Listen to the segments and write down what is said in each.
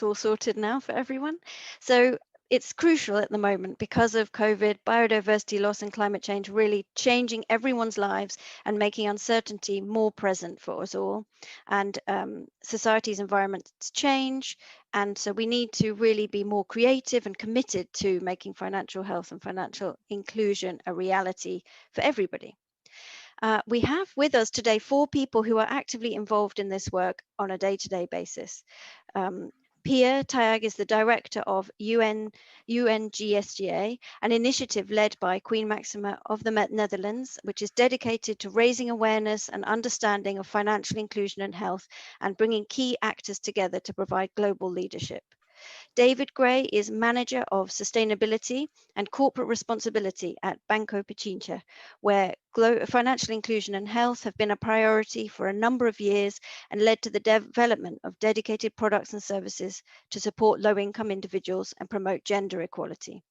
all sorted now for everyone. So it's crucial at the moment because of COVID, biodiversity loss and climate change really changing everyone's lives and making uncertainty more present for us all. And society's environments change. And so we need to really be more creative and committed to making financial health and financial inclusion a reality for everybody. We have with us today 4 people who are actively involved in this work on a day-to-day basis. Pia Tayag is the director of UNGSGA, an initiative led by Queen Maxima of the Netherlands, which is dedicated to raising awareness and understanding of financial inclusion and health and bringing key actors together to provide global leadership. David Gray is Manager of Sustainability and Corporate Responsibility at Banco Pichincha, where financial inclusion and health have been a priority for a number of years and led to the development of dedicated products and services to support low-income individuals and promote gender equality.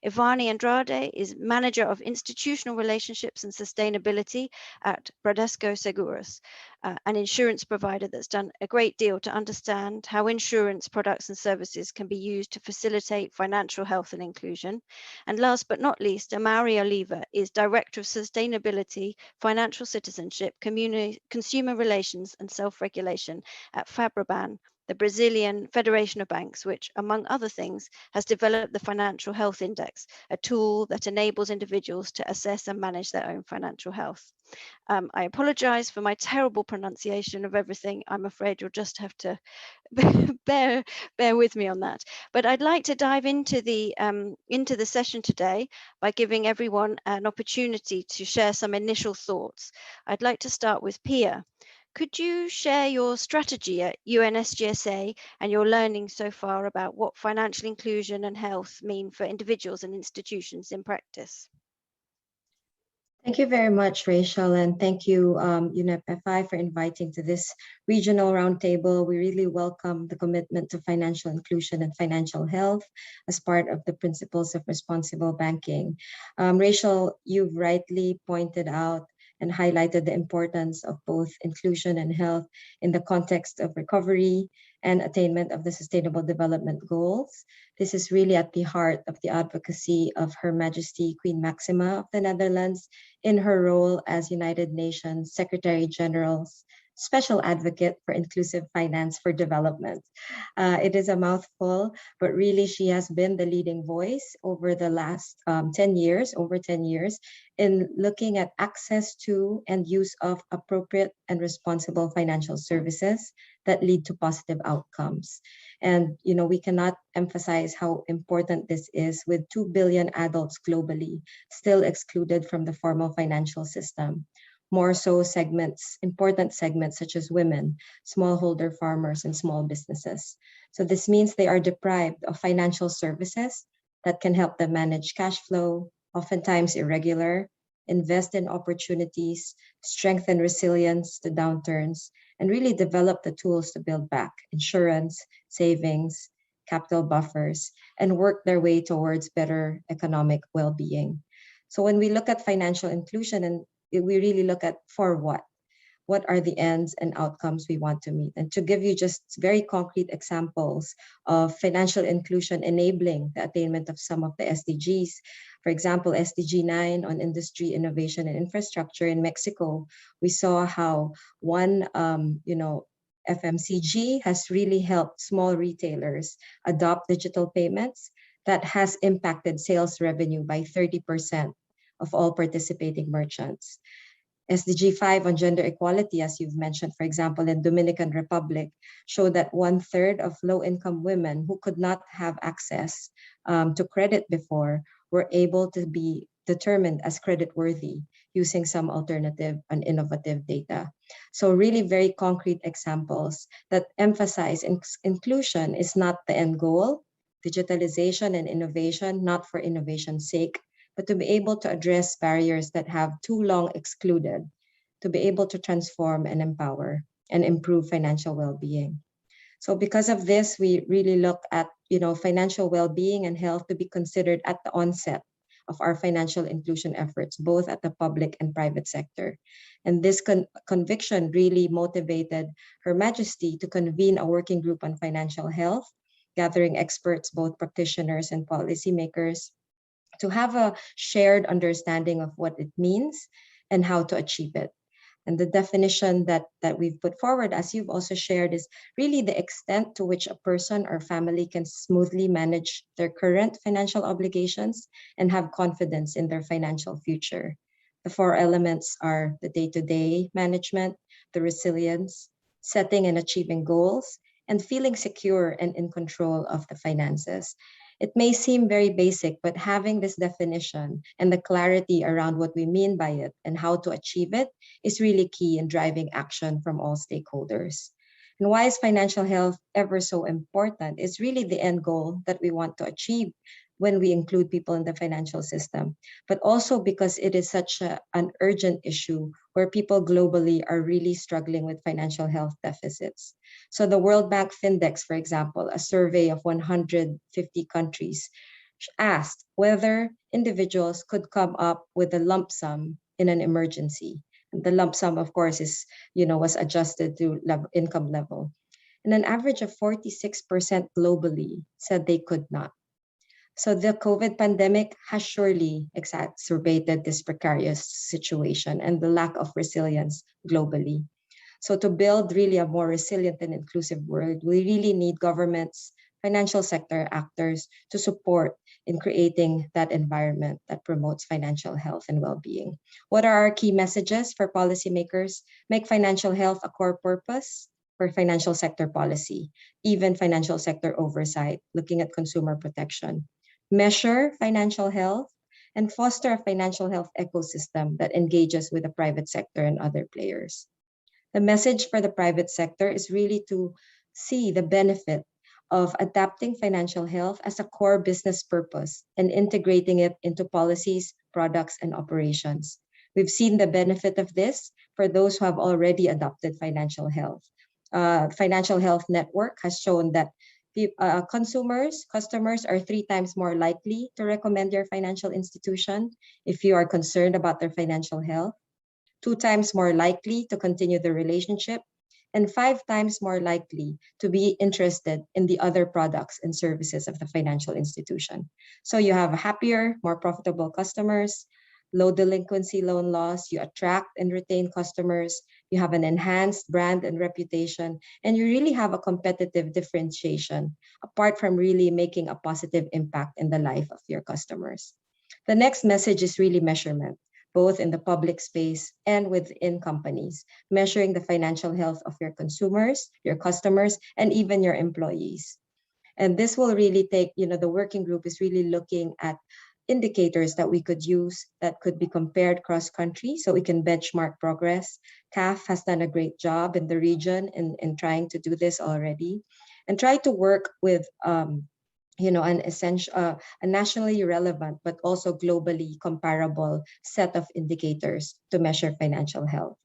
Ivani Andrade is Manager of Institutional Relationships and Sustainability at Bradesco Seguros, an insurance provider that's done a great deal to understand how insurance products and services can be used to facilitate financial health and inclusion. And last but not least, Amaury Oliva is Director of Sustainability, Financial Citizenship, Consumer Relations and Self-Regulation at Fabraban, the Brazilian Federation of Banks, which, among other things, has developed the Financial Health Index, a tool that enables individuals to assess and manage their own financial health. I apologize for my terrible pronunciation of everything. I'm afraid you'll just have to bear with me on that. But I'd like to dive into the session today by giving everyone an opportunity to share some initial thoughts. I'd like to start with Pia. Could you share your strategy at UNSGSA and your learning so far about what financial inclusion and health mean for individuals and institutions in practice? Thank you very much, Rachel, and thank you, UNEP-FI, for inviting to this regional roundtable. We really welcome the commitment to financial inclusion and financial health as part of the principles of responsible banking. Rachel, you've rightly pointed out and highlighted the importance of both inclusion and health in the context of recovery and attainment of the Sustainable Development Goals. This is really at the heart of the advocacy of Her Majesty Queen Maxima of the Netherlands in her role as United Nations Secretary General's Special Advocate for Inclusive Finance for Development. It is a mouthful, but really she has been the leading voice over the last 10 years, in looking at access to and use of appropriate and responsible financial services that lead to positive outcomes. And we cannot emphasize how important this is, with 2 billion adults globally still excluded from the formal financial system. More so important segments such as women, smallholder farmers, and small businesses. So this means they are deprived of financial services that can help them manage cash flow, oftentimes irregular, invest in opportunities, strengthen resilience to downturns, and really develop the tools to build back insurance, savings, capital buffers, and work their way towards better economic well-being. So when we look at financial inclusion, and we really look at for what are the ends and outcomes we want to meet. And to give you just very concrete examples of financial inclusion enabling the attainment of some of the SDGs, for example, SDG 9 on industry, innovation, and infrastructure in Mexico, we saw how one FMCG has really helped small retailers adopt digital payments that has impacted sales revenue by 30% of all participating merchants. SDG 5 on gender equality, as you've mentioned, for example, in Dominican Republic, showed that 1/3 of low-income women who could not have access to credit before were able to be determined as creditworthy using some alternative and innovative data. So really very concrete examples that emphasize inclusion is not the end goal, digitalization and innovation, not for innovation's sake, but to be able to address barriers that have too long excluded, to be able to transform and empower and improve financial well-being. So because of this, we really look at financial well-being and health to be considered at the onset of our financial inclusion efforts, both at the public and private sector. And this conviction really motivated Her Majesty to convene a working group on financial health gathering experts, both practitioners and policymakers, to have a shared understanding of what it means and how to achieve it. And the definition that we've put forward, as you've also shared, is really the extent to which a person or family can smoothly manage their current financial obligations and have confidence in their financial future. The four elements are the day-to-day management, the resilience, setting and achieving goals, and feeling secure and in control of the finances. It may seem very basic, but having this definition and the clarity around what we mean by it and how to achieve it is really key in driving action from all stakeholders. And why is financial health ever so important? It's really the end goal that we want to achieve when we include people in the financial system, but also because it is such an urgent issue where people globally are really struggling with financial health deficits. So the World Bank Findex, for example, a survey of 150 countries, asked whether individuals could come up with a lump sum in an emergency. And the lump sum, of course, was adjusted to income level. And an average of 46% globally said they could not. So the COVID pandemic has surely exacerbated this precarious situation and the lack of resilience globally. So to build really a more resilient and inclusive world, we really need governments, financial sector actors to support in creating that environment that promotes financial health and well-being. What are our key messages for policymakers? Make financial health a core purpose for financial sector policy, even financial sector oversight, looking at consumer protection. Measure financial health and foster a financial health ecosystem that engages with the private sector and other players. The message for the private sector is really to see the benefit of adapting financial health as a core business purpose and integrating it into policies, products, and operations. We've seen the benefit of this for those who have already adopted financial health. Financial Health Network has shown that customers are 3 times more likely to recommend your financial institution if you are concerned about their financial health, 2 times more likely to continue the relationship, and 5 times more likely to be interested in the other products and services of the financial institution. So you have happier, more profitable customers, low delinquency loan loss, you attract and retain customers, you have an enhanced brand and reputation, and you really have a competitive differentiation apart from really making a positive impact in the life of your customers. The next message is really measurement, both in the public space and within companies, measuring the financial health of your consumers, your customers, and even your employees. And this will really take, the working group is really looking at indicators that we could use that could be compared cross-country so we can benchmark progress. CAF has done a great job in the region in trying to do this already and try to work with an essential, a nationally relevant, but also globally comparable set of indicators to measure financial health.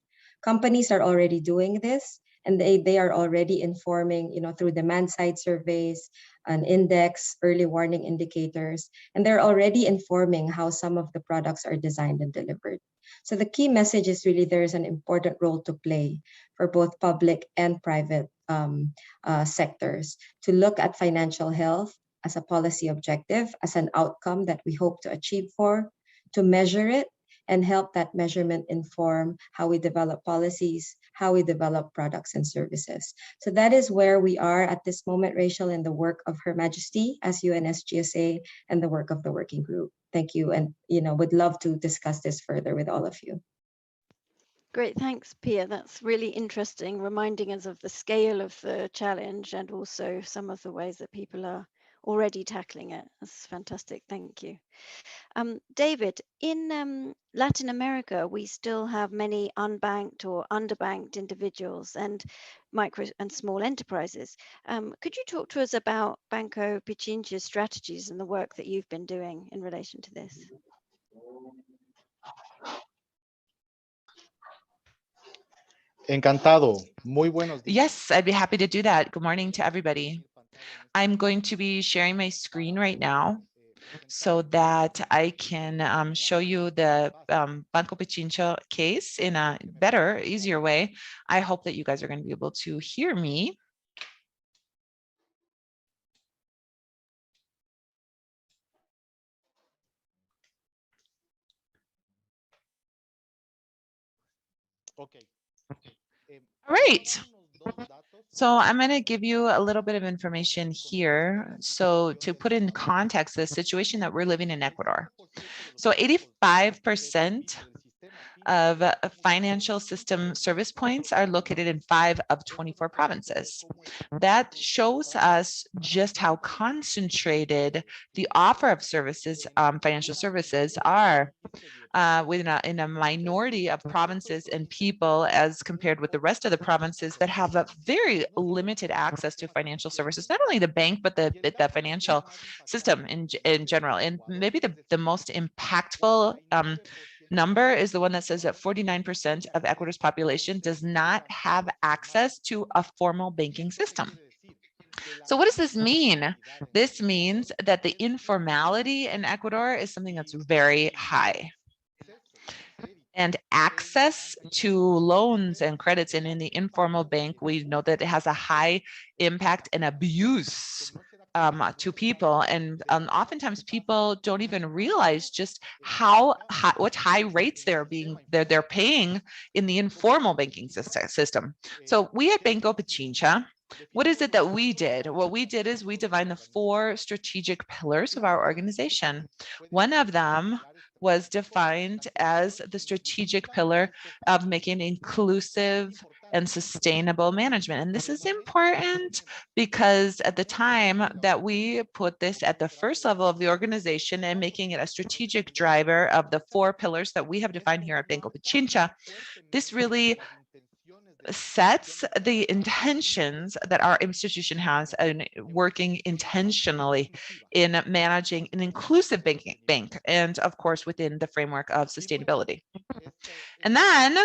Companies are already doing this, and they are already informing, through demand side surveys, an index, early warning indicators, and they're already informing how some of the products are designed and delivered. So the key message is really there is an important role to play for both public and private sectors to look at financial health as a policy objective, as an outcome that we hope to achieve to measure it, and help that measurement inform how we develop policies, how we develop products and services. So that is where we are at this moment, Rachel, in the work of Her Majesty as UNSGSA and the work of the working group. Thank you, and would love to discuss this further with all of you. Great, thanks, Pia. That's really interesting, reminding us of the scale of the challenge and also some of the ways that people are already tackling it. That's fantastic. Thank you. David, in Latin America, we still have many unbanked or underbanked individuals and micro and small enterprises. Could you talk to us about Banco Pichincha's strategies and the work that you've been doing in relation to this? Encantado. Muy buenos días. Yes, I'd be happy to do that. Good morning to everybody. I'm going to be sharing my screen right now so that I can show you the Banco Pichincha case in a better, easier way. I hope that you guys are going to be able to hear me. All right. So I'm going to give you a little bit of information here. So to put in context the situation that we're living in Ecuador. So 85% of financial system service points are located in 5 of 24 provinces. That shows us just how concentrated the offer of services, financial services, are in a minority of provinces and people as compared with the rest of the provinces that have a very limited access to financial services, not only the bank, but the financial system in general. And maybe the most impactful number is the one that says that 49% of Ecuador's population does not have access to a formal banking system. So what does this mean? This means that the informality in Ecuador is something that's very high. And access to loans and credits in the informal bank, we know that it has a high impact and abuse to people, and oftentimes people don't even realize just what high rates they're paying in the informal banking system. So we at Banco Pichincha, what is it that we did? What we did is we defined the 4 strategic pillars of our organization. One of them was defined as the strategic pillar of making inclusive and sustainable management. And this is important because at the time that we put this at the first level of the organization and making it a strategic driver of the 4 pillars that we have defined here at Banco Pichincha, this really sets the intentions that our institution has in working intentionally in managing an inclusive bank, and of course within the framework of sustainability. And then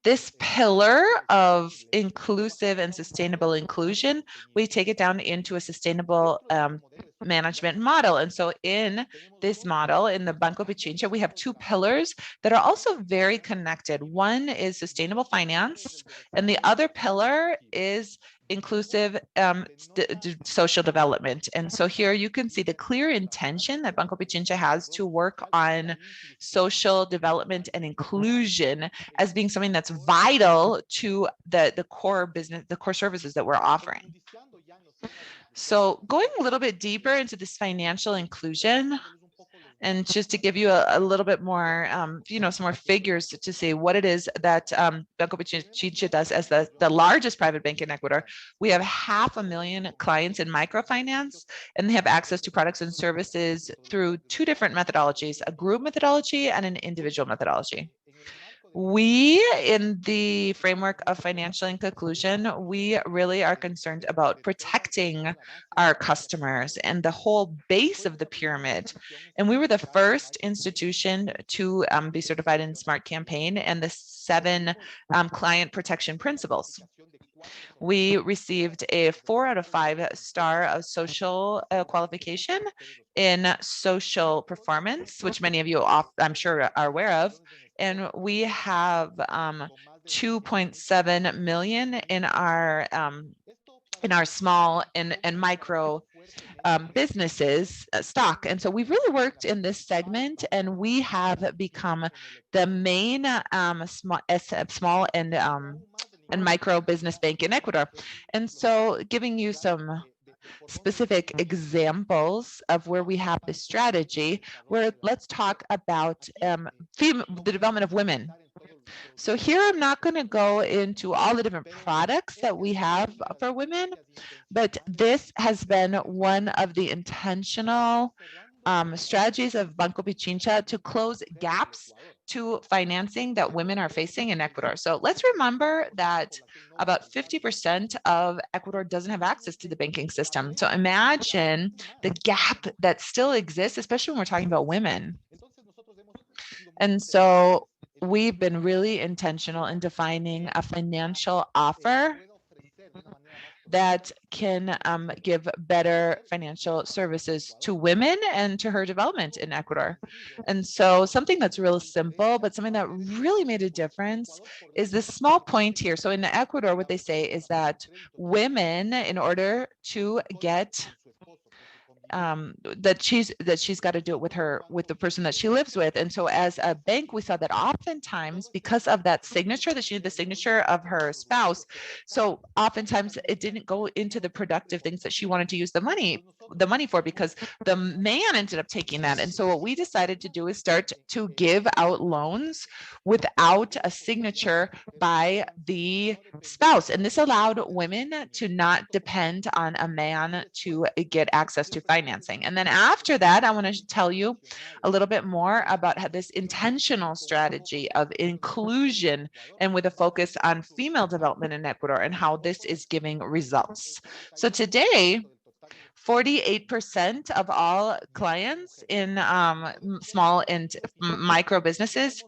this pillar of inclusive and sustainable inclusion, we take it down into a sustainable management model. And so in this model, in the Banco Pichincha, we have 2 pillars that are also very connected. One is sustainable finance, and the other pillar is inclusive social development. And so here you can see the clear intention that Banco Pichincha has to work on social development and inclusion as being something that's vital to the core business, the core services that we're offering. So going a little bit deeper into this financial inclusion, and just to give you a little bit more, some more figures to see what it is that Banco Pichincha does as the largest private bank in Ecuador. We have 500,000 clients in microfinance, and they have access to products and services through 2 different methodologies, a group methodology and an individual methodology. We, in the framework of financial inclusion, we really are concerned about protecting our customers and the whole base of the pyramid. And we were the first institution to be certified in Smart Campaign and the 7 client protection principles. We received a 4 out of 5 star of social qualification in social performance, which many of you, I'm sure, are aware of. And we have 2.7 million in our small and micro businesses stock. And so we've really worked in this segment, and we have become the main small and micro business bank in Ecuador. And so giving you some specific examples of where we have this strategy, where let's talk about the development of women. So here I'm not going to go into all the different products that we have for women, but this has been one of the intentional strategies of Banco Pichincha to close gaps to financing that women are facing in Ecuador. So let's remember that about 50% of Ecuador doesn't have access to the banking system. So imagine the gap that still exists, especially when we're talking about women. And so we've been really intentional in defining a financial offer that can give better financial services to women and to her development in Ecuador. And so something that's real simple, but something that really made a difference is this small point here. So in Ecuador, what they say is that women, in order to get that she's got to do it with the person that she lives with. And so as a bank, we saw that oftentimes because of that signature, that she had the signature of her spouse, so oftentimes it didn't go into the productive things that she wanted to use the money for, because the man ended up taking that. And so what we decided to do is start to give out loans without a signature by the spouse. And this allowed women to not depend on a man to get access to financing. And then after that, I want to tell you a little bit more about how this intentional strategy of inclusion and with a focus on female development in Ecuador and how this is giving results. So today, 48% of all clients in small and micro businesses,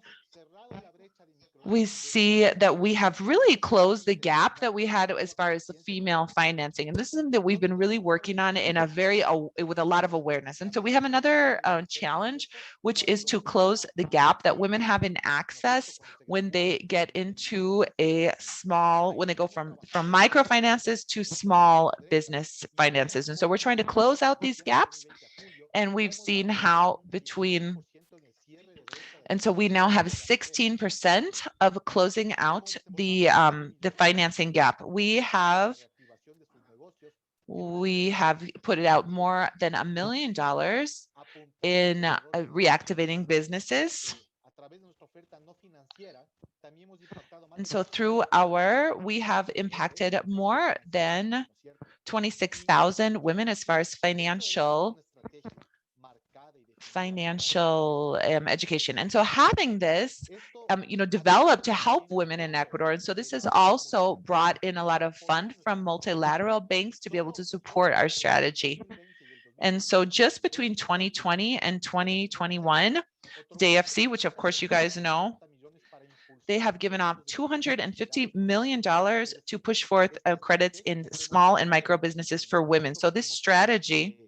we see that we have really closed the gap that we had as far as the female financing. And this is something that we've been really working on in with a lot of awareness. And so we have another challenge, which is to close the gap that women have in access when they get into when they go from microfinances to small business finances. And so we're trying to close out these gaps. And we've seen how and so we now have 16% of closing out the financing gap. We have put it out more than $1 million in reactivating businesses. And so we have impacted more than 26,000 women as far as financial education. And so having this, developed to help women in Ecuador. And so this has also brought in a lot of fund from multilateral banks to be able to support our strategy. And so just between 2020 and 2021, DFC, which of course you guys know, they have given out $250 million to push forth credits in small and micro businesses for women. So this strategy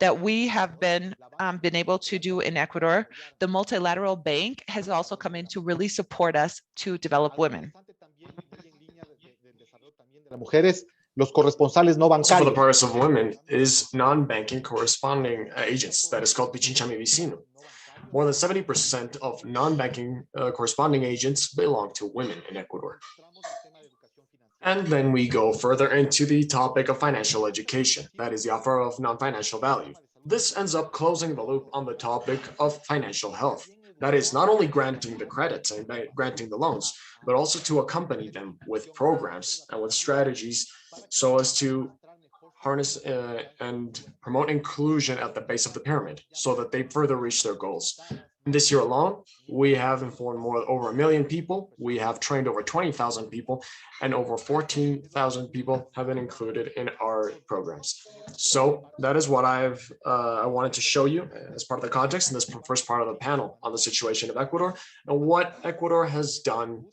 that we have been able to do in Ecuador, the multilateral bank has also come in to really support us to develop women. Also for the purpose of women is non-banking corresponding agents, that is called Pichincha Mi Vecino. More than 70% of non-banking corresponding agents belong to women in Ecuador. And then we go further into the topic of financial education, that is the offer of non-financial value. This ends up closing the loop on the topic of financial health. That is not only granting the credits and granting the loans, but also to accompany them with programs and with strategies so as to harness and promote inclusion at the base of the pyramid so that they further reach their goals. This year alone, we have informed over 1 million people. We have trained over 20,000 people, and over 14,000 people have been included in our programs. So that is what I wanted to show you as part of the context in this first part of the panel on the situation of Ecuador and what Ecuador has done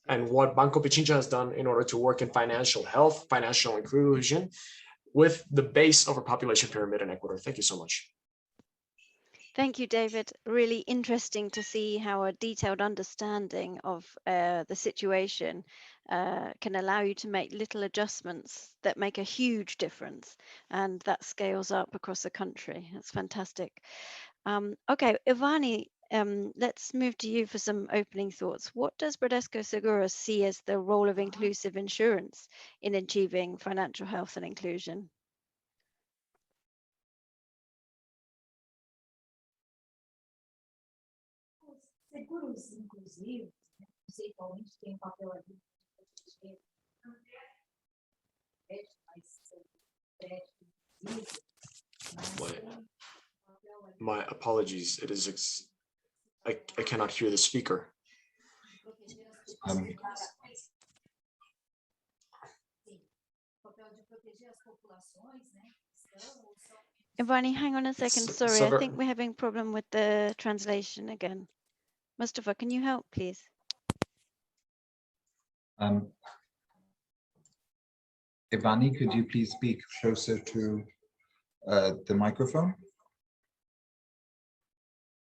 and what Banco Pichincha has done in order to work in financial health, financial inclusion with the base of our population pyramid in Ecuador. Thank you so much. Thank you, David. Really interesting to see how a detailed understanding of the situation can allow you to make little adjustments that make a huge difference, and that scales up across the country. That's fantastic. Okay, Ivani, let's move to you for some opening thoughts. What does Bradesco Seguros see as the role of inclusive insurance in achieving financial health and inclusion? Seguros inclusivos, conceitualmente, tem papel ali My apologies. It is I cannot hear the speaker. Ivani, hang on a second. Sorry, I think we're having a problem with the translation again. Mustafa, can you help, please? Ivani, could you please speak closer to the microphone?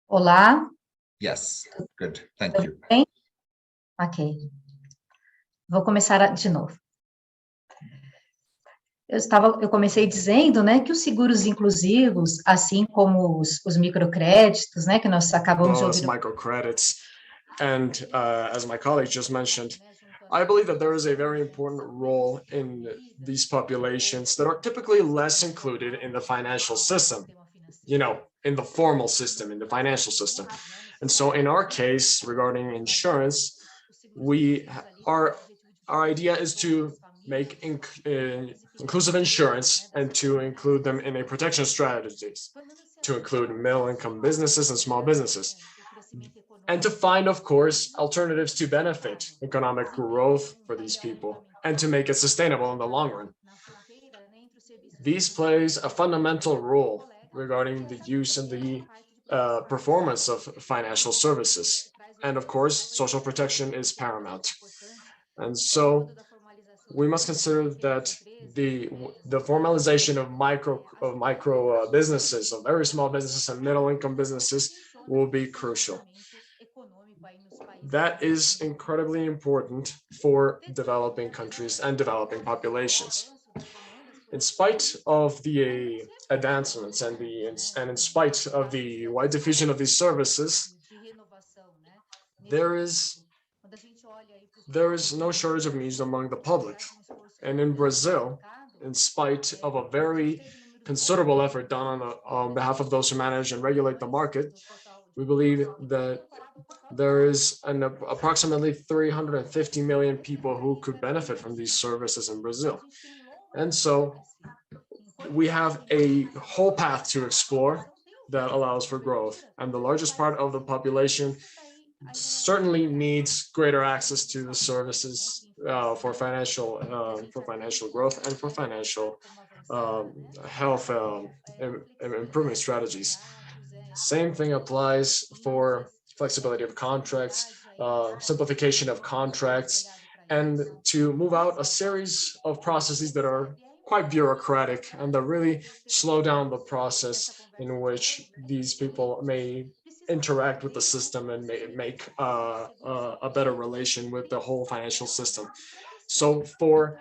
Olá. Yes, good. Thank you. Bem? Ok. Vou começar de novo. eu comecei dizendo, né, que os seguros inclusivos, assim como os microcréditos, né, que nós acabamos de Well as ouvir. microcredits. And as my colleague just mentioned, I believe that there is a very important role in these populations that are typically less included in the financial system, you know, in the formal system, in the financial system. And so in our case, regarding insurance, our idea is to make inclusive insurance and to include them in a protection strategies, to include middle income businesses and small businesses, and to find, of course, alternatives to benefit economic growth for these people and to make it sustainable in the long run. These plays a fundamental role regarding the use and the performance of financial services. And of course, social protection is paramount. And so we must consider that the formalization of micro businesses, of very small businesses and middle income businesses will be crucial. That is incredibly important for developing countries and developing populations. In spite of the advancements and in spite of the wide diffusion of these services, there is no shortage of needs among the public. And in Brazil, in spite of a very considerable effort done on behalf of those who manage and regulate the market, we believe that there is approximately 350 million people who could benefit from these services in Brazil. And so we have a whole path to explore that allows for growth. And the largest part of the population certainly needs greater access to the services for financial growth and for financial health improvement strategies. Same thing applies for flexibility of contracts, simplification of contracts, and to move out a series of processes that are quite bureaucratic and that really slow down the process in which these people may interact with the system and make a better relation with the whole financial system. So for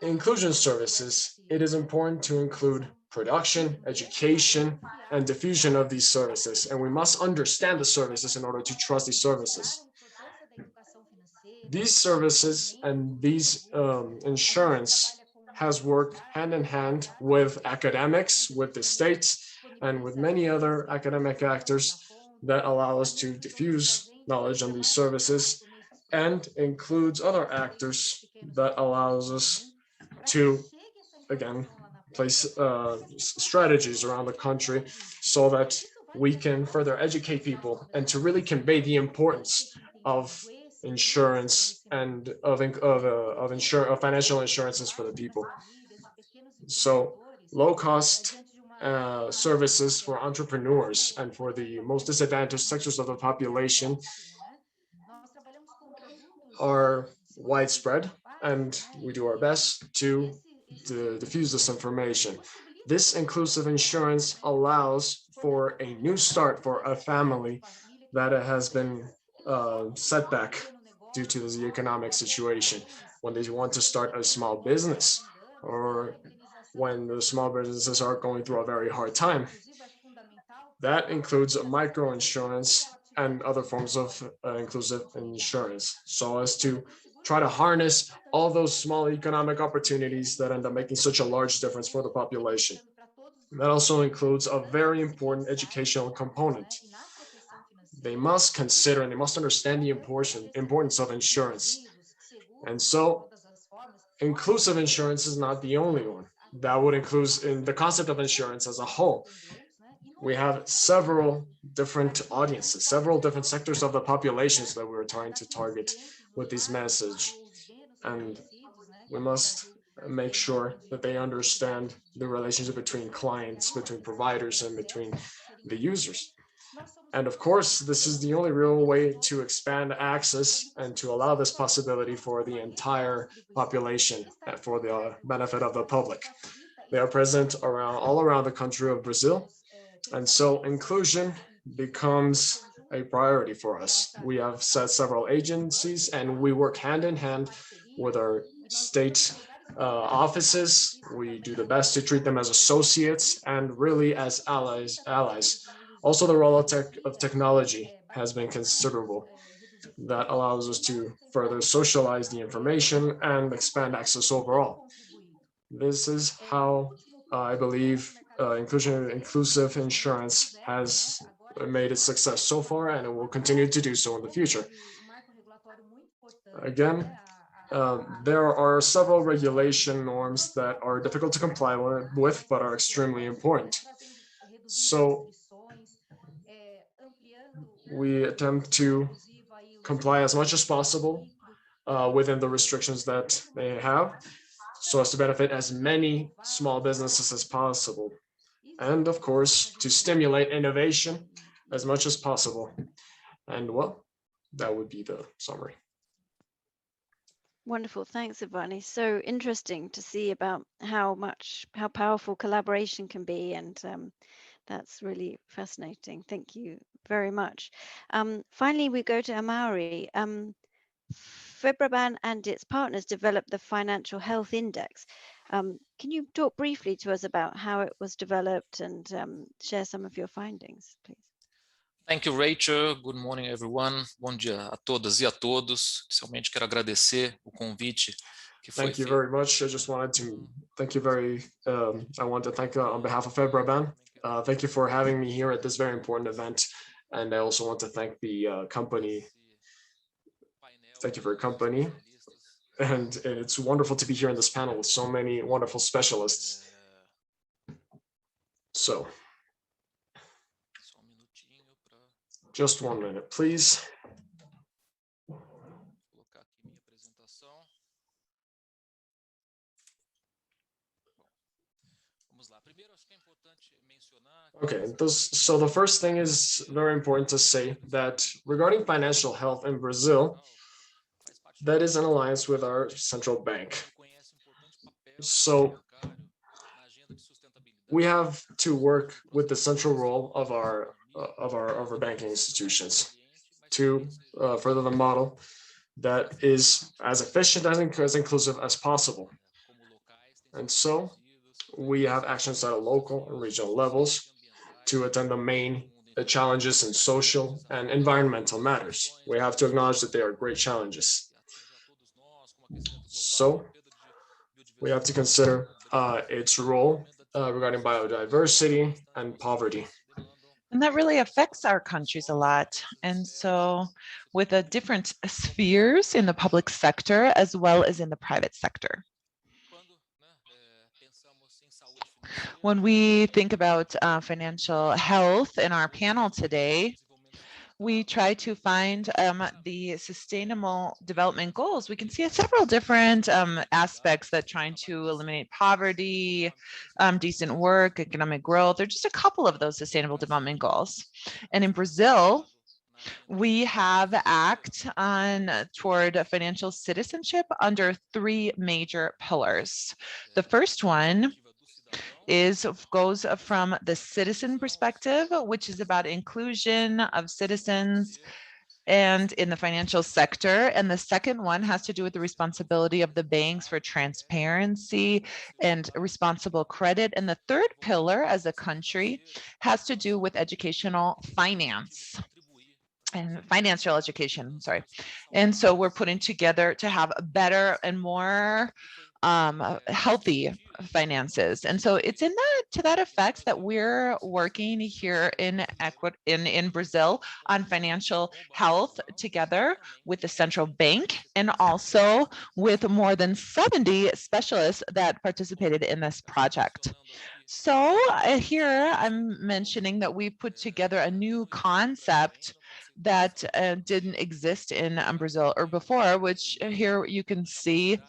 inclusion services, it is important to include production, education, and diffusion of these services. And we must understand the services in order to trust these services. These services and these insurance has worked hand in hand with academics, with the states, and with many other academic actors that allow us to diffuse knowledge on these services, and includes other actors that allows us to, again, place strategies around the country so that we can further educate people and to really convey the importance of insurance and of financial insurances for the people. So low cost services for entrepreneurs and for the most disadvantaged sectors of the population are widespread, and we do our best to diffuse this information. This inclusive insurance allows for a new start for a family that has been set back due to the economic situation, when they want to start a small business or when the small businesses are going through a very hard time. That includes micro insurance and other forms of inclusive insurance, so as to try to harness all those small economic opportunities that end up making such a large difference for the population. That also includes a very important educational component. They must consider and they must understand the importance of insurance. And so inclusive insurance is not the only one. That would include in the concept of insurance as a whole. We have several different audiences, several different sectors of the populations that we're trying to target with this message. And we must make sure that they understand the relationship between clients, between providers, and between the users. And of course, this is the only real way to expand access and to allow this possibility for the entire population and for the benefit of the public. They are present all around the country of Brazil. And so inclusion becomes a priority for us. We have set several agencies and we work hand in hand with our state offices. We do the best to treat them as associates and really as allies. Also, the role of technology has been considerable. That allows us to further socialize the information and expand access overall. This is how I believe inclusive insurance has made its success so far, and it will continue to do so in the future. Again, there are several regulation norms that are difficult to comply with, but are extremely important. So we attempt to comply as much as possible within the restrictions that they have, so as to benefit as many small businesses as possible. And of course, to stimulate innovation as much as possible. And well, that would be the summary. Wonderful, thanks, Ivani. So interesting to see about how powerful collaboration can be, and that's really fascinating. Thank you very much. Finally, we go to Amaury. FEBRABAN and its partners developed the Financial Health Index. Can you talk briefly to us about how it was developed and share some of your findings, please? Thank you, Rachel. Good morning, everyone. Bom dia a todas e a todos. Inicialmente, quero agradecer o convite que foi Thank you feito. very much. I just wanted to thank you I want to thank on behalf of FEBRABAN. Thank you for having me here at this very important event. And I also want to thank the company. Thank you for your company. And it's wonderful to be here in this panel with so many wonderful specialists. So, just 1 minute, please. Okay, so the first thing is very important to say that regarding financial health in Brazil, that is an alliance with our central bank. So we have to work with the central role of our banking institutions to further the model that is as efficient and as inclusive as possible. And so we have actions at local and regional levels to attend the main challenges in social and environmental matters. We have to acknowledge that they are great challenges. So we have to consider its role regarding biodiversity and poverty. And that really affects our countries a lot. And so with the different spheres in the public sector as well as in the private sector. When we think about financial health in our panel today, we try to find the sustainable development goals. We can see several different aspects that trying to eliminate poverty, decent work, economic growth. They're just a couple of those sustainable development goals. And in Brazil, we have act on toward financial citizenship under 3 major pillars. The first one goes from the citizen perspective, which is about inclusion of citizens and in the financial sector. And the second one has to do with the responsibility of the banks for transparency and responsible credit. And the third pillar as a country has to do with educational finance. And financial education, sorry. And so we're putting together to have a better and more healthy finances. And so it's to that effect that we're working here in Brazil on financial health together with the central bank and also with more than 70 specialists that participated in this project. So here I'm mentioning that we put together a new concept that didn't exist in Brazil or before, which here you can see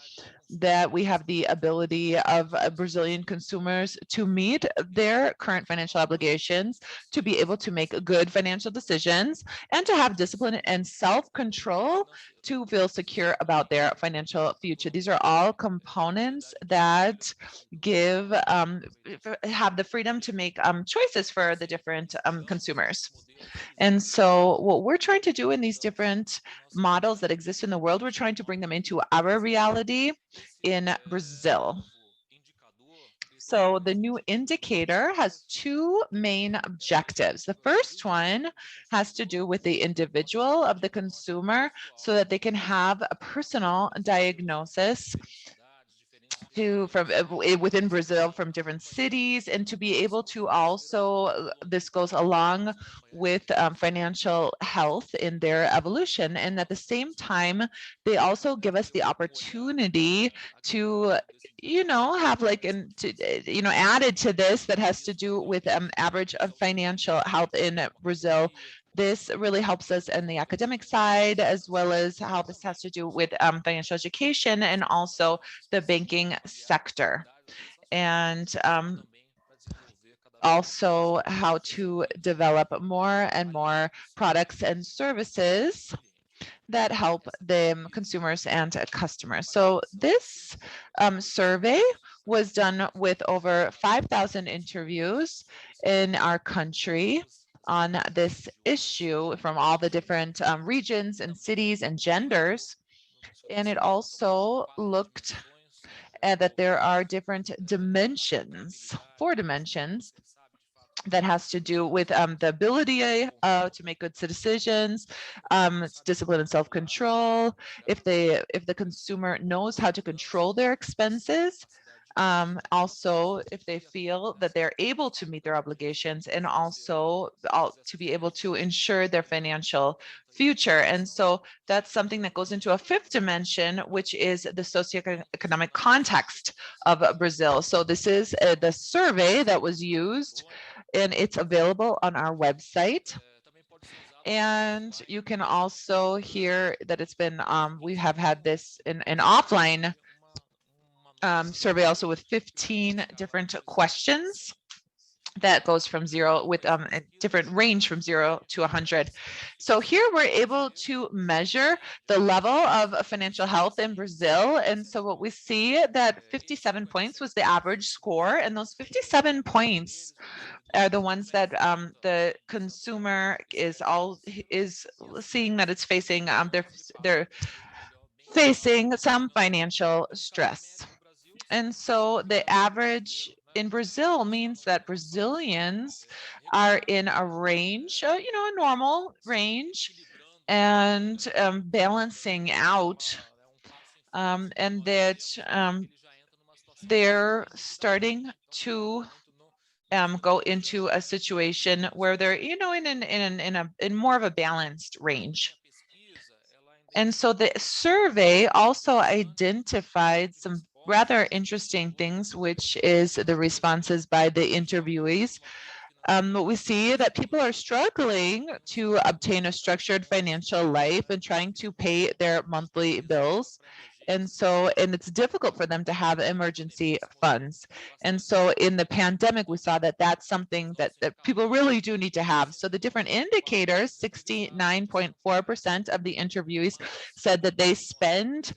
that we have the ability of Brazilian consumers to meet their current financial obligations, to be able to make good financial decisions, and to have discipline and self-control to feel secure about their financial future. These are all components that have the freedom to make choices for the different consumers. And so what we're trying to do in these different models that exist in the world, we're trying to bring them into our reality in Brazil. So the new indicator has two main objectives. The first one has to do with the individual of the consumer so that they can have a personal diagnosis within Brazil from different cities, and to be able to also, this goes along with financial health in their evolution. And at the same time, they also give us the opportunity to have added to this that has to do with average of financial health in Brazil. This really helps us in the academic side, as well as how this has to do with financial education and also the banking sector. And also how to develop more and more products and services that help the consumers and customers. So this survey was done with over 5,000 interviews in our country on this issue from all the different regions and cities and genders. And it also looked at that there are different dimensions, 4 dimensions, that has to do with the ability to make good decisions, discipline and self-control, if the consumer knows how to control their expenses, also if they feel that they're able to meet their obligations, and also to be able to ensure their financial future. And so that's something that goes into a 5th dimension, which is the socioeconomic context of Brazil. So this is the survey that was used, and it's available on our website. And you can also hear that it's been, we have had this in an offline survey also with 15 different questions that goes from 0 with a different range from 0 to 100. So here we're able to measure the level of financial health in Brazil. And so what we see that 57 points was the average score, and those 57 points are the ones that the consumer is seeing that it's facing, they're facing some financial stress. And so the average in Brazil means that Brazilians are in a range, a normal range, and balancing out, and that they're starting to go into a situation where they're, in more of a balanced range. And so the survey also identified some rather interesting things, which is the responses by the interviewees. We see that people are struggling to obtain a structured financial life and trying to pay their monthly bills. And it's difficult for them to have emergency funds. And so in the pandemic, we saw that that's something that people really do need to have. So the different indicators, 69.4% of the interviewees said that they spend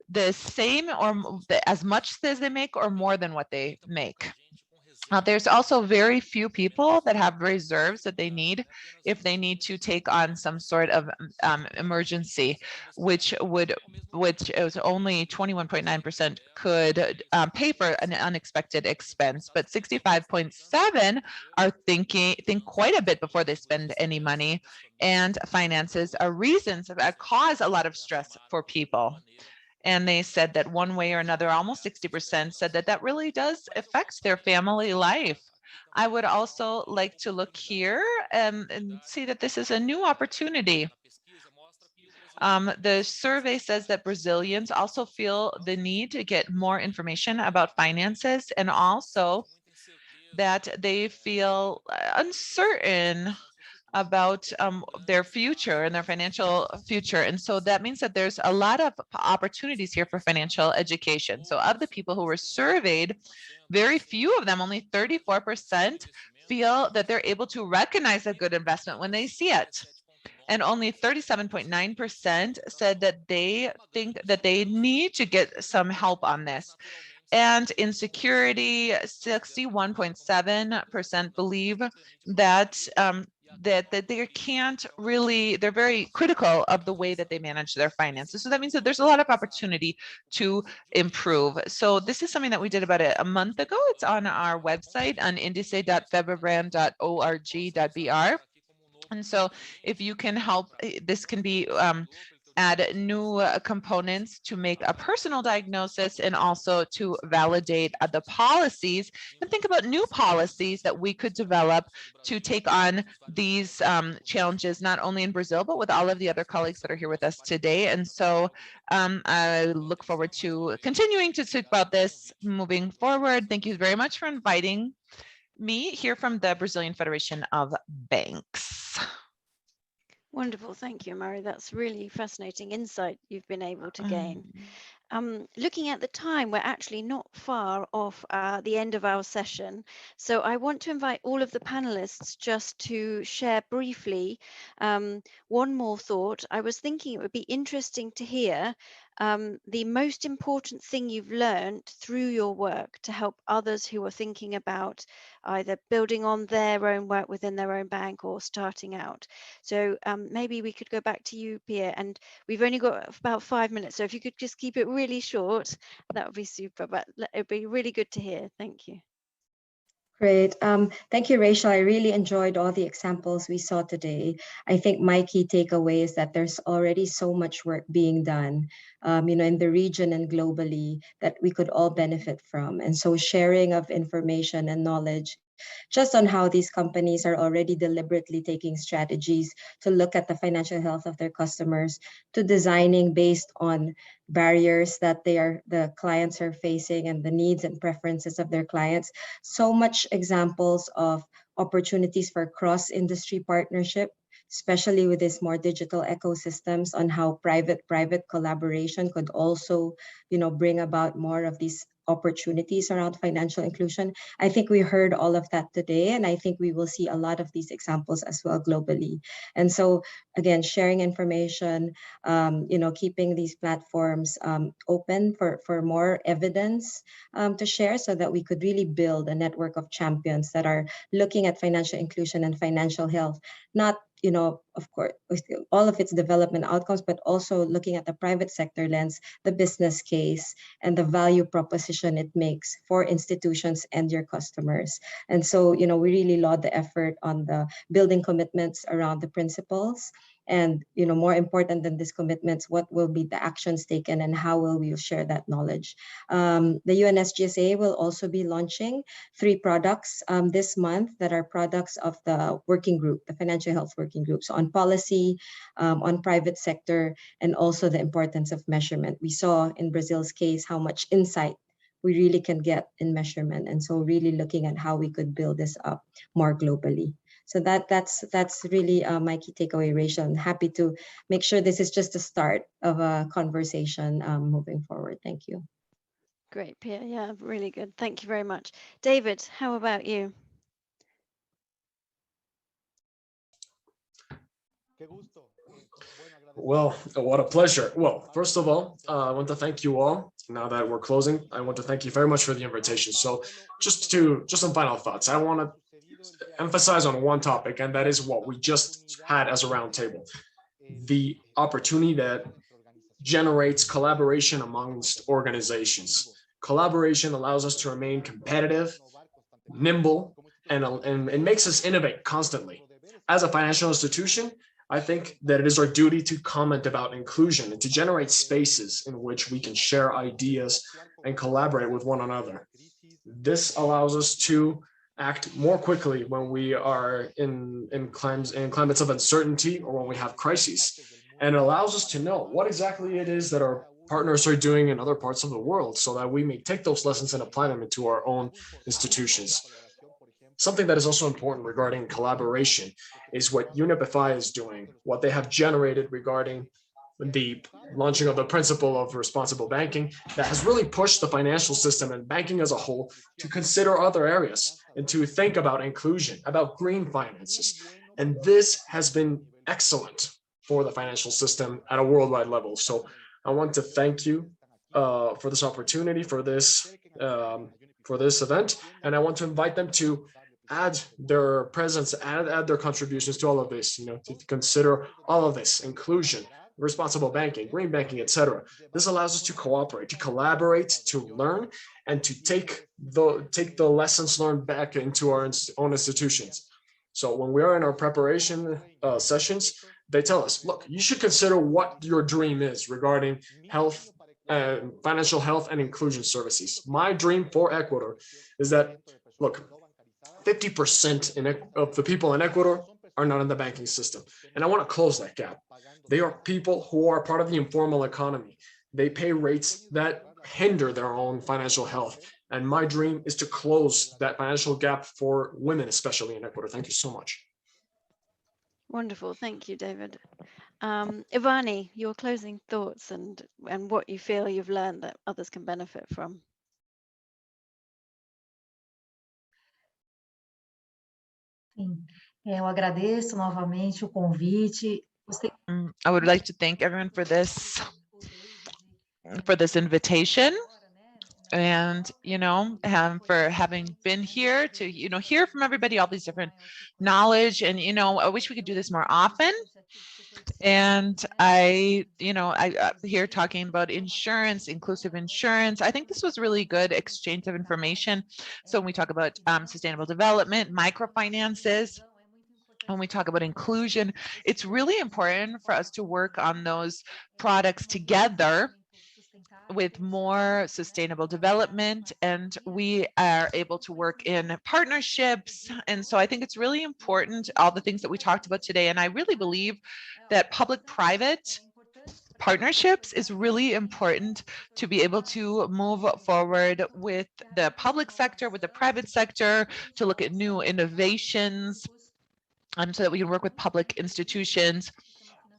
the same or as much as they make or more than what they make. There's also very few people that have reserves that they need if they need to take on some sort of emergency, which is only 21.9% could pay for an unexpected expense, but 65.7 are think quite a bit before they spend any money. And finances are reasons that cause a lot of stress for people. And they said that one way or another, almost 60% said that that really does affect their family life. I would also like to look here and see that this is a new opportunity. The survey says that Brazilians also feel the need to get more information about finances, and also that they feel uncertain about their future and their financial future. And so that means that there's a lot of opportunities here for financial education. So of the people who were surveyed, very few of them, only 34%, feel that they're able to recognize a good investment when they see it. And only 37.9% said that they think that they need to get some help on this. And insecurity, 61.7% believe that that they can't really, they're very critical of the way that they manage their finances. So that means that there's a lot of opportunity to improve. So this is something that we did about a month ago. It's on our website on indice.febraban.org.br. And so if you can help, this can be add new components to make a personal diagnosis and also to validate the policies and think about new policies that we could develop to take on these challenges, not only in Brazil, but with all of the other colleagues that are here with us today. And so I look forward to continuing to speak about this moving forward. Thank you very much for inviting me here from the Brazilian Federation of Banks. Wonderful, thank you, Mari. That's really fascinating insight you've been able to gain. Looking at the time, we're actually not far off the end of our session. So I want to invite all of the panelists just to share briefly one more thought. I was thinking it would be interesting to hear the most important thing you've learned through your work to help others who are thinking about either building on their own work within their own bank or starting out. So maybe we could go back to you, Pia, and we've only got about 5 minutes. So if you could just keep it really short, that would be super, but it'd be really good to hear. Thank you. Great. Thank you, Rachel. I really enjoyed all the examples we saw today. I think my key takeaway is that there's already so much work being done, in the region and globally that we could all benefit from. And so sharing of information and knowledge just on how these companies are already deliberately taking strategies to look at the financial health of their customers, to designing based on barriers that the clients are facing and the needs and preferences of their clients. So much examples of opportunities for cross-industry partnership, especially with these more digital ecosystems, on how private collaboration could also, bring about more of these opportunities around financial inclusion. I think we heard all of that today, and I think we will see a lot of these examples as well globally. And so again, sharing information, keeping these platforms open for more evidence to share, so that we could really build a network of champions that are looking at financial inclusion and financial health, not of course, with all of its development outcomes, but also looking at the private sector lens, the business case, and the value proposition it makes for institutions and your customers. And so, we really laud the effort on the building commitments around the principles. And, more important than these commitments, what will be the actions taken and how will we share that knowledge? The UNSGSA will also be launching 3 products this month that are products of the working group, the financial health working group. So on policy, on private sector, and also the importance of measurement. We saw in Brazil's case how much insight we really can get in measurement. And so really looking at how we could build this up more globally. So that's really my key takeaway, Rachel. I'm happy to make sure this is just the start of a conversation moving forward. Thank you. Great, Pia. Yeah, really good. Thank you very much. David, how about you? Well, what a pleasure. Well, first of all, I want to thank you all. Now that we're closing, I want to thank you very much for the invitation. So just some final thoughts. I want to emphasize on one topic, and that is what we just had as a roundtable. The opportunity that generates collaboration amongst organizations. Collaboration allows us to remain competitive, nimble, and it makes us innovate constantly. As a financial institution, I think that it is our duty to comment about inclusion and to generate spaces in which we can share ideas and collaborate with one another. This allows us to act more quickly when we are in climates of uncertainty or when we have crises. And it allows us to know what exactly it is that our partners are doing in other parts of the world so that we may take those lessons and apply them into our own institutions. Something that is also important regarding collaboration is what UNEP-FI is doing, what they have generated regarding the launching of the principle of responsible banking that has really pushed the financial system and banking as a whole to consider other areas and to think about inclusion, about green finances. And this has been excellent for the financial system at a worldwide level. So I want to thank you for this opportunity, for this event, and I want to invite them to add their presence, add their contributions to all of this, you know, to consider all of this, inclusion, responsible banking, green banking, etc. This allows us to cooperate, to collaborate, to learn, and to take the lessons learned back into our own institutions. So when we are in our preparation sessions, they tell us, look, you should consider what your dream is regarding health, financial health and inclusion services. My dream for Ecuador is that, look, 50% of the people in Ecuador are not in the banking system. And I want to close that gap. They are people who are part of the informal economy. They pay rates that hinder their own financial health. And my dream is to close that financial gap for women, especially in Ecuador. Thank you so much. Wonderful. Thank you, David. Ivani, your closing thoughts and what you feel you've learned that others can benefit from. Sim, eu agradeço novamente o convite. I would like to thank everyone for this invitation, and for having been here to hear from everybody all these different knowledge. And I wish we could do this more often. And I here talking about insurance, inclusive insurance. I think this was really good exchange of information. So when we talk about sustainable development, microfinances, when we talk about inclusion, it's really important for us to work on those products together with more sustainable development, and we are able to work in partnerships. And so I think it's really important, all the things that we talked about today. And I really believe that public-private partnerships is really important to be able to move forward with the public sector, with the private sector, to look at new innovations, so that we can work with public institutions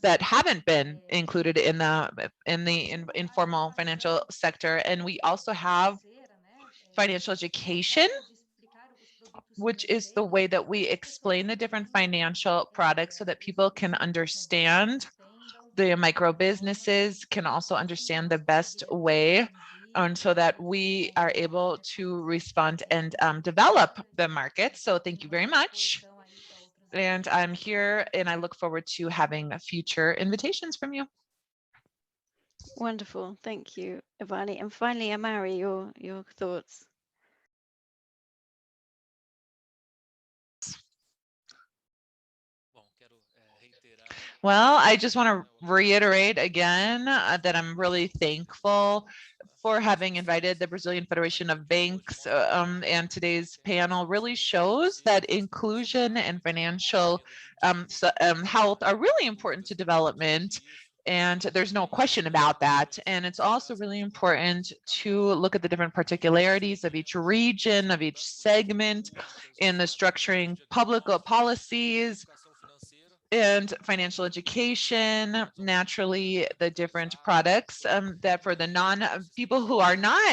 that haven't been included in the informal financial sector. And we also have financial education, which is the way that we explain the different financial products so that people can understand, the micro businesses can also understand the best way, and so that we are able to respond and develop the market. So thank you very much. And I'm here, and I look forward to having future invitations from you. Wonderful. Thank you, Ivani. And finally, Amari, your thoughts. Well, I just want to reiterate again that I'm really thankful for having invited the Brazilian Federation of Banks, and today's panel really shows that inclusion and financial health are really important to development. And there's no question about that. And it's also really important to look at the different particularities of each region, of each segment, in the structuring public policies and financial education, naturally the different products that for the people who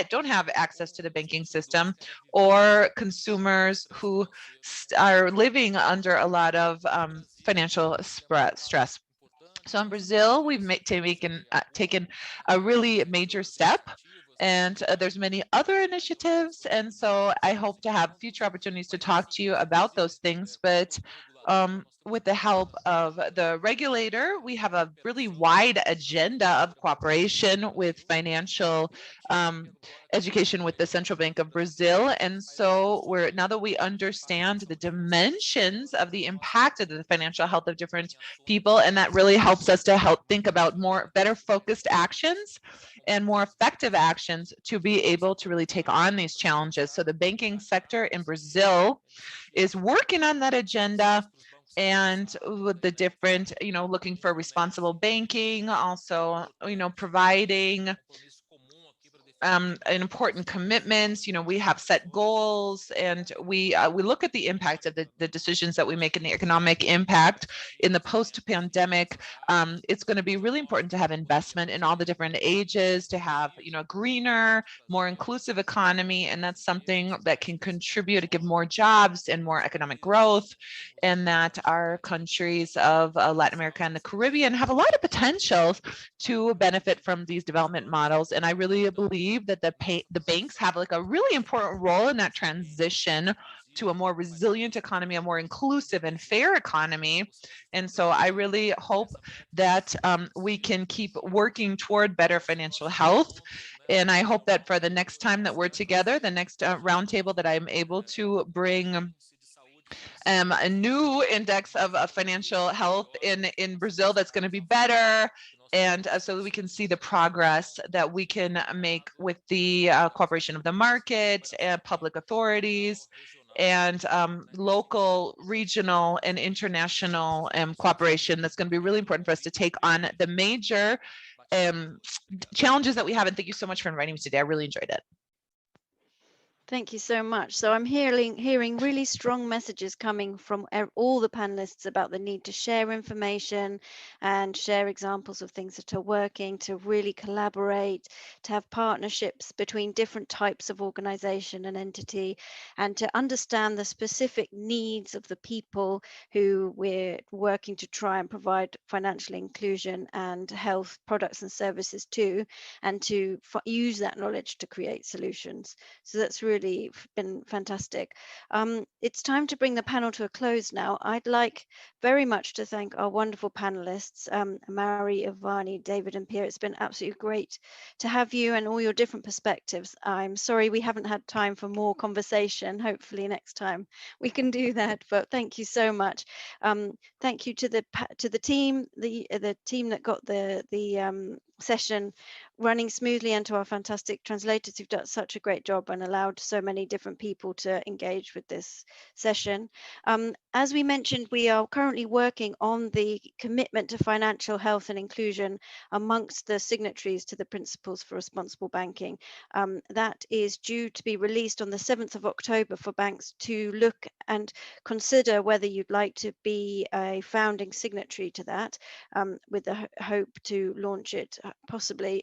don't have access to the banking system, or consumers who are living under a lot of financial stress. So in Brazil, we've taken a really major step, and there's many other initiatives. And so I hope to have future opportunities to talk to you about those things. But with the help of the regulator, we have a really wide agenda of cooperation with financial education with the Central Bank of Brazil. And so now that we understand the dimensions of the impact of the financial health of different people, and that really helps us to help think about better focused actions and more effective actions to be able to really take on these challenges. So the banking sector in Brazil is working on that agenda, and with the different, looking for responsible banking, also, providing important commitments. We have set goals, and we look at the impact of the decisions that we make and the economic impact in the post-pandemic. It's going to be really important to have investment in all the different ages, to have a greener, more inclusive economy, and that's something that can contribute to give more jobs and more economic growth, and that our countries of Latin America and the Caribbean have a lot of potential to benefit from these development models. And I really believe that the banks have a really important role in that transition to a more resilient economy, a more inclusive and fair economy. And so I really hope that we can keep working toward better financial health. And I hope that for the next time that we're together, the next roundtable, that I'm able to bring a new index of financial health in Brazil that's going to be better, and so that we can see the progress that we can make with the cooperation of the market and public authorities and local, regional, and international cooperation. That's going to be really important for us to take on the major challenges that we have. And thank you so much for inviting me today. I really enjoyed it. Thank you so much. So I'm hearing really strong messages coming from all the panelists about the need to share information and share examples of things that are working, to really collaborate, to have partnerships between different types of organization and entity, and to understand the specific needs of the people who we're working to try and provide financial inclusion and health products and services to, and to use that knowledge to create solutions. So that's really been fantastic. It's time to bring the panel to a close now. I'd like very much to thank our wonderful panelists, Mari, Ivani, David, and Pierre. It's been absolutely great to have you and all your different perspectives. I'm sorry we haven't had time for more conversation. Hopefully next time we can do that, but thank you so much. Thank you to the team, the team that got the session running smoothly, and to our fantastic translators who've done such a great job and allowed so many different people to engage with this session. As we mentioned, we are currently working on the commitment to financial health and inclusion amongst the signatories to the Principles for Responsible Banking. That is due to be released on the 7th of October for banks to look and consider whether you'd like to be a founding signatory to that, with the hope to launch it possibly.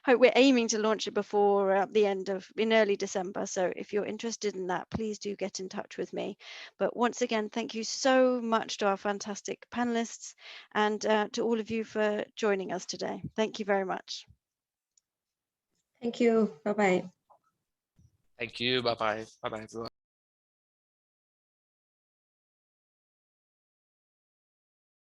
We're aiming to launch it before in early December. So if you're interested in that, please do get in touch with me. But once again, thank you so much to our fantastic panelists, and to all of you for joining us today. Thank you very much. Thank you. Bye-bye. Thank you. Bye-bye. Bye-bye, everyone.